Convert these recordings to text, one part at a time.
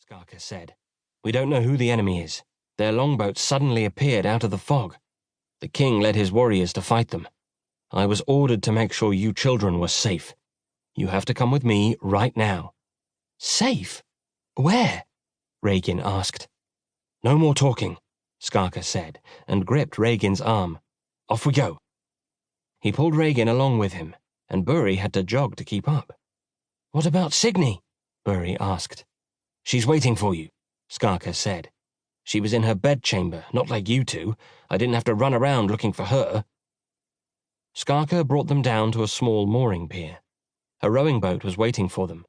Skaka said. "We don't know who the enemy is. Their longboat suddenly appeared out of the fog. The king led his warriors to fight them. I was ordered to make sure you children were safe. You have to come with me right now." "Safe? Where?" Regin asked. "No more talking," Skaka said, and gripped Regin's arm. "Off we go." He pulled Regin along with him, and Buri had to jog to keep up. "What about Signy?" Buri asked. "She's waiting for you," Skaka said. "She was in her bedchamber, not like you two. I didn't have to run around looking for her." Skaka brought them down to a small mooring pier. A rowing boat was waiting for them.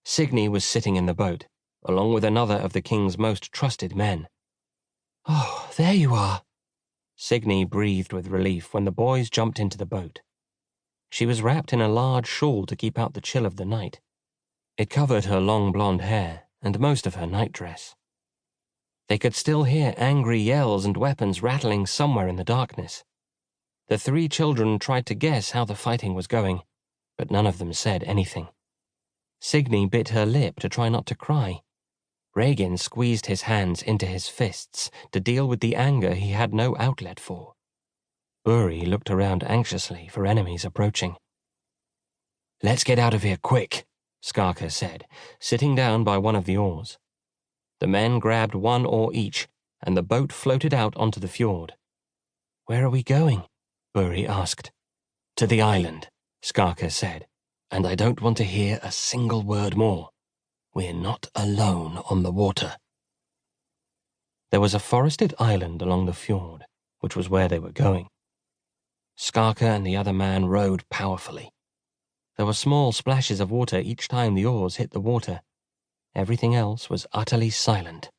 Signy was sitting in the boat, along with another of the king's most trusted men. "Oh, there you are." Signy breathed with relief when the boys jumped into the boat. She was wrapped in a large shawl to keep out the chill of the night. It covered her long blonde hair and most of her nightdress. They could still hear angry yells and weapons rattling somewhere in the darkness. The three children tried to guess how the fighting was going, but none of them said anything. Signy bit her lip to try not to cry. Regin squeezed his hands into his fists to deal with the anger he had no outlet for. Buri looked around anxiously for enemies approaching. "Let's get out of here quick," Skaka said, sitting down by one of the oars. The men grabbed one oar each, and the boat floated out onto the fjord. "Where are we going?" Buri asked. "To the island," Skaka said, "and I don't want to hear a single word more. We're not alone on the water." There was a forested island along the fjord, which was where they were going. Skaka and the other man rowed powerfully. There were small splashes of water each time the oars hit the water. Everything else was utterly silent.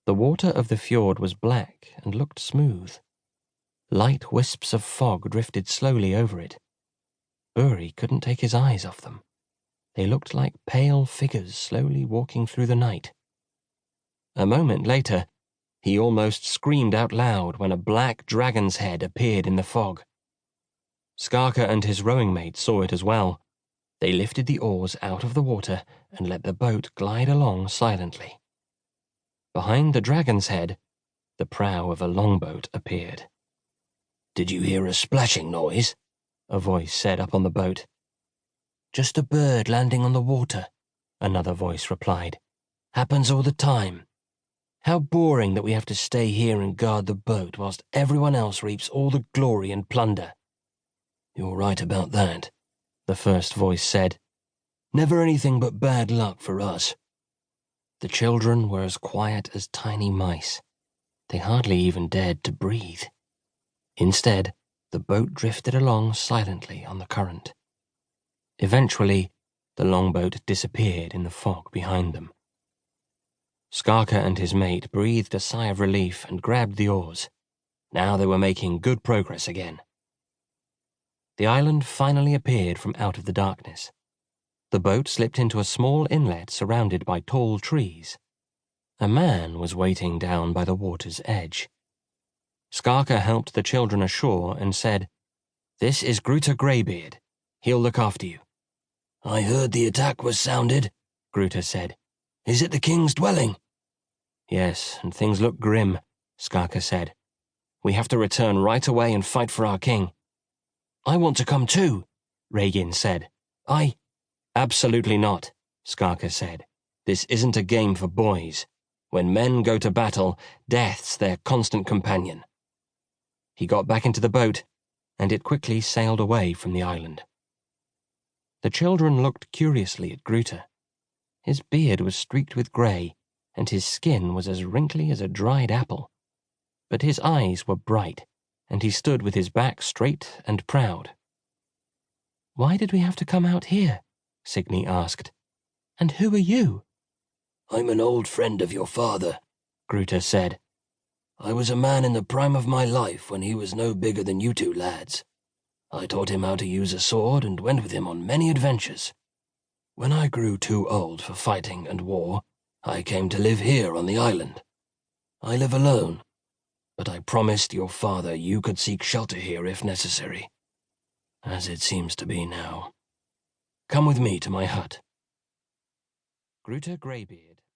The water of the fjord was black and looked smooth. Light wisps of fog drifted slowly over it. Buri couldn't take his eyes off them. They looked like pale figures slowly walking through the night. A moment later, he almost screamed out loud when a black dragon's head appeared in the fog. Skaka and his rowing mate saw it as well. They lifted the oars out of the water and let the boat glide along silently. Behind the dragon's head, the prow of a longboat appeared. "Did you hear a splashing noise?" a voice said up on the boat. "Just a bird landing on the water," another voice replied. "Happens all the time. How boring that we have to stay here and guard the boat whilst everyone else reaps all the glory and plunder." "You're right about that," the first voice said. "Never anything but bad luck for us." The children were as quiet as tiny mice. They hardly even dared to breathe. Instead, the boat drifted along silently on the current. Eventually, the longboat disappeared in the fog behind them. Skaka and his mate breathed a sigh of relief and grabbed the oars. Now they were making good progress again. The island finally appeared from out of the darkness. The boat slipped into a small inlet surrounded by tall trees. A man was waiting down by the water's edge. Skaka helped the children ashore and said, "This is Gruta Greybeard. He'll look after you." "I heard the attack was sounded," Gruta said. "Is it the king's dwelling?" "Yes, and things look grim," Skaka said. "We have to return right away and fight for our king." "I want to come too," Regin said. "Absolutely not," Skaka said. "This isn't a game for boys. When men go to battle, death's their constant companion." He got back into the boat, and it quickly sailed away from the island. The children looked curiously at Gruta. His beard was streaked with grey, and his skin was as wrinkly as a dried apple. But his eyes were bright, and he stood with his back straight and proud. "Why did we have to come out here?" Signy asked. "And who are you?" "I'm an old friend of your father," Gruta said. "I was a man in the prime of my life when he was no bigger than you two lads. I taught him how to use a sword and went with him on many adventures. When I grew too old for fighting and war, I came to live here on the island. I live alone, but I promised your father you could seek shelter here if necessary, as it seems to be now. Come with me to my hut." Gruta Greybeard